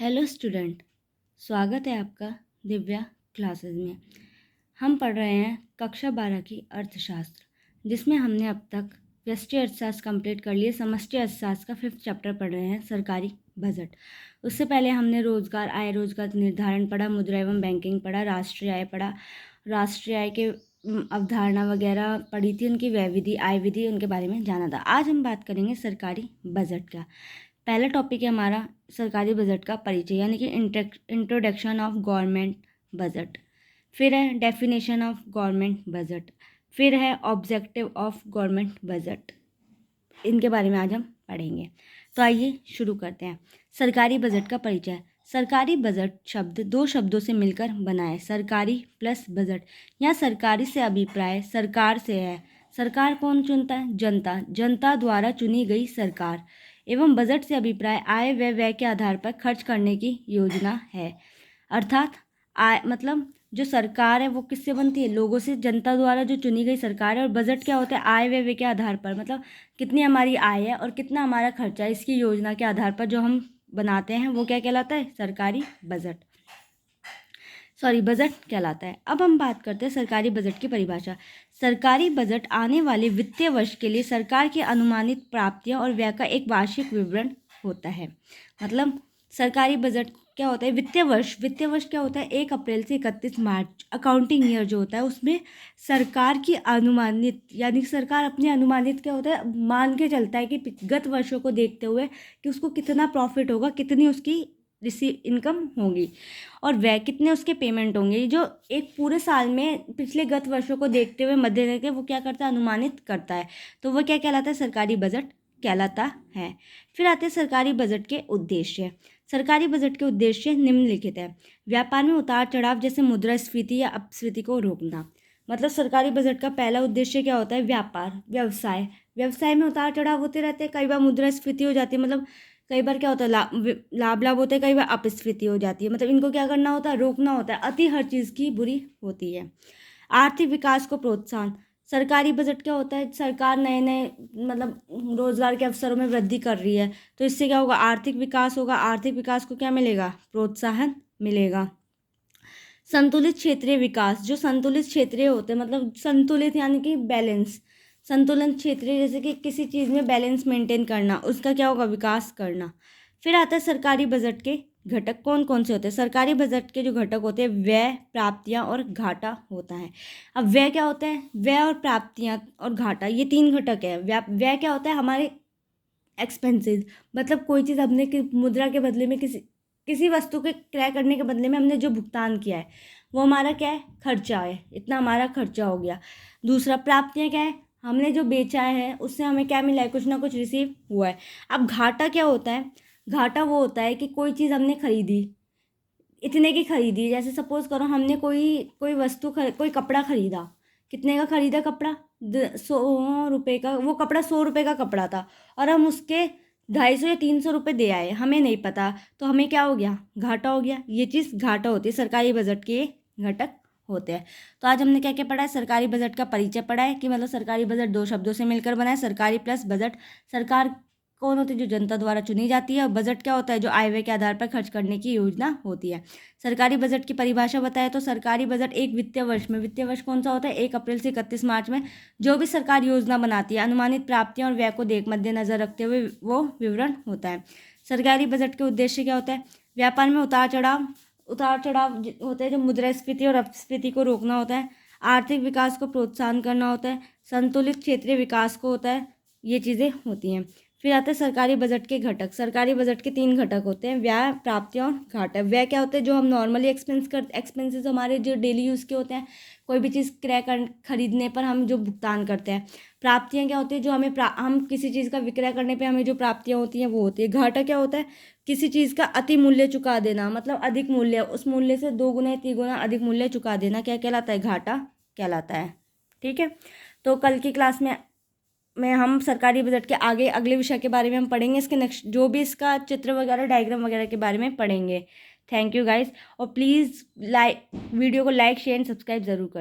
Hello student, स्वागत है आपका दिव्या क्लासेस में। हम पढ़ रहे हैं कक्षा 12 की अर्थशास्त्र, जिसमें हमने अब तक व्यष्टि अर्थशास्त्र कंप्लीट कर लिए। समष्टि अर्थशास्त्र का 5th चैप्टर पढ़ रहे हैं, सरकारी बजट। उससे पहले हमने रोजगार, आय रोजगार निर्धारण पढ़ा, मुद्रा एवं बैंकिंग पढ़ा, राष्ट्रीय आय पढ़ा, राष्ट्रीय आय के अवधारणा वगैरह पढ़ी थी, उनकी व्यय विधि, आय विधि, उनके बारे में जाना था। आज हम बात करेंगे सरकारी बजट का। पहला टॉपिक है हमारा सरकारी बजट का परिचय, यानी कि इंट्रोडक्शन ऑफ गवर्नमेंट बजट। फिर है डेफिनेशन ऑफ गवर्नमेंट बजट। फिर है ऑब्जेक्टिव ऑफ गवर्नमेंट बजट। इनके बारे में आज हम पढ़ेंगे। तो आइए शुरू करते हैं। सरकारी बजट का परिचय। सरकारी बजट शब्द दो शब्दों से मिलकर बना है, सरकारी प्लस बजट। यहाँ सरकारी से अभिप्राय सरकार से है। सरकार कौन चुनता है? जनता। जनता द्वारा चुनी गई सरकार। एवं बजट से अभिप्राय आय व व्यय के आधार पर खर्च करने की योजना है। अर्थात आय मतलब जो सरकार है वो किससे बनती है? लोगों से, जनता द्वारा जो चुनी गई सरकार है। और बजट क्या होता है? आय व व्यय के आधार पर, मतलब कितनी हमारी आय है और कितना हमारा खर्चा है, इसकी योजना के आधार पर जो हम बनाते हैं वो क्या कहलाता है? सरकारी बजट, बजट कहलाता है। अब हम बात करते हैं सरकारी बजट की परिभाषा। सरकारी बजट आने वाले वित्तीय वर्ष के लिए सरकार की अनुमानित प्राप्तियां और व्यय का एक वार्षिक विवरण होता है। मतलब सरकारी बजट क्या होता है? वित्तीय वर्ष क्या होता है? 1 अप्रैल से 31 मार्च, अकाउंटिंग ईयर जो होता है उसमें सरकार की अनुमानित, यानी सरकार अपने अनुमानित क्या होता है, मान के चलता है कि गत वर्षों को देखते हुए कि उसको कितना प्रॉफिट होगा, कितनी उसकी इनकम होगी और व्यय कितने उसके पेमेंट होंगे, जो एक पूरे साल में पिछले गत वर्षों को देखते हुए मध्य रखकर वो क्या करता है? अनुमानित करता है। तो वो क्या कहलाता है? सरकारी बजट कहलाता है। फिर आते हैं सरकारी बजट के उद्देश्य। सरकारी बजट के उद्देश्य निम्नलिखित है। व्यापार में उतार चढ़ाव जैसे मुद्रास्फीति या अपस्फीति को रोकना। मतलब सरकारी बजट का पहला उद्देश्य क्या होता है? व्यापार, व्यवसाय में उतार चढ़ाव होते रहते हैं। कई बार मुद्रास्फीति हो जाती है, मतलब कई बार क्या होता है, लाभ होते हैं, कई बार अपस्फीति हो जाती है। मतलब इनको क्या करना होता है? रोकना होता है। अति हर चीज़ की बुरी होती है। आर्थिक विकास को प्रोत्साहन। सरकारी बजट क्या होता है? सरकार नए नए मतलब रोजगार के अवसरों में वृद्धि कर रही है, तो इससे क्या होगा? आर्थिक विकास होगा। आर्थिक विकास को क्या मिलेगा? प्रोत्साहन मिलेगा। संतुलित क्षेत्रीय विकास। जो संतुलित क्षेत्रीय होते हैं, मतलब संतुलित यानी कि बैलेंस, संतुलन क्षेत्रीय, जैसे कि किसी चीज़ में बैलेंस मेंटेन करना, उसका क्या होगा? विकास करना। फिर आता है सरकारी बजट के घटक कौन कौन से होते हैं। सरकारी बजट के जो घटक होते हैं, व्यय, प्राप्तियां और घाटा होता है। अब व्यय क्या होता है? व्यय और प्राप्तियां और घाटा, ये 3 घटक है। व्यय क्या होता है? हमारे एक्सपेंसेस, मतलब कोई चीज़ हमने मुद्रा के बदले में किसी वस्तु के क्रय करने के बदले में हमने जो भुगतान किया है वो हमारा क्या है? खर्चा है। इतना हमारा खर्चा हो गया। दूसरा, प्राप्तियाँ क्या है? हमने जो बेचा है उससे हमें क्या मिला है? कुछ ना कुछ रिसीव हुआ है। अब घाटा क्या होता है? घाटा वो होता है कि कोई चीज़ हमने खरीदी, इतने की खरीदी, जैसे सपोज करो हमने कोई वस्तु कोई कपड़ा खरीदा। कितने का खरीदा कपड़ा? 100 रुपये का। वो कपड़ा 100 रुपये का कपड़ा था और हम उसके 250 या 300 रुपये दे आए, हमें नहीं पता, तो हमें क्या हो गया? घाटा हो गया। ये चीज़ घाटा होती है। सरकारी बजट के घटक होते हैं। तो आज हमने क्या क्या पढ़ा है? सरकारी बजट का परिचय पढ़ा है कि मतलब सरकारी बजट 2 शब्दों से मिलकर बना है, सरकारी प्लस बजट। सरकार कौन होती है? जो जनता द्वारा चुनी जाती है। और बजट क्या होता है? जो आय व्यय के आधार पर खर्च करने की योजना होती है। सरकारी बजट की परिभाषा बताए तो सरकारी बजट एक वित्तीय वर्ष में, वित्तीय वर्ष कौन सा होता है? 1 अप्रैल से 31 मार्च में जो भी सरकार योजना बनाती है, अनुमानित प्राप्तियां और व्यय को मद्देनजर रखते हुए वो विवरण होता है। सरकारी बजट के उद्देश्य क्या होता है? व्यापार में उतार चढ़ाव होते हैं, जो मुद्रास्फीति और अपस्फीति को रोकना होता है। आर्थिक विकास को प्रोत्साहन करना होता है। संतुलित क्षेत्रीय विकास को होता है। ये चीज़ें होती हैं। फिर आता है सरकारी बजट के घटक। सरकारी बजट के 3 घटक होते हैं, व्यय, प्राप्तियां और घाटा। व्यय क्या होते हैं? जो हम नॉर्मली एक्सपेंसेस हमारे जो डेली यूज़ के होते हैं, कोई भी चीज़ खरीदने पर हम जो भुगतान करते हैं। प्राप्तियां क्या होती है? जो हम किसी चीज़ का विक्रय करने पे हमें जो प्राप्तियां होती हैं वो होती है। घाटा क्या होता है? किसी चीज़ का अति मूल्य चुका देना, मतलब अधिक मूल्य, उस मूल्य से 2 गुना 3 गुना अधिक मूल्य चुका देना क्या कहलाता है? घाटा कहलाता है। ठीक है, तो कल की क्लास में हम सरकारी बजट के आगे अगले विषय के बारे में हम पढ़ेंगे। इसके नेक्स्ट जो भी इसका चित्र वगैरह, डायग्राम वगैरह के बारे में पढ़ेंगे। थैंक यू गाइस, और प्लीज़ वीडियो को लाइक, शेयर एंड सब्सक्राइब ज़रूर करें।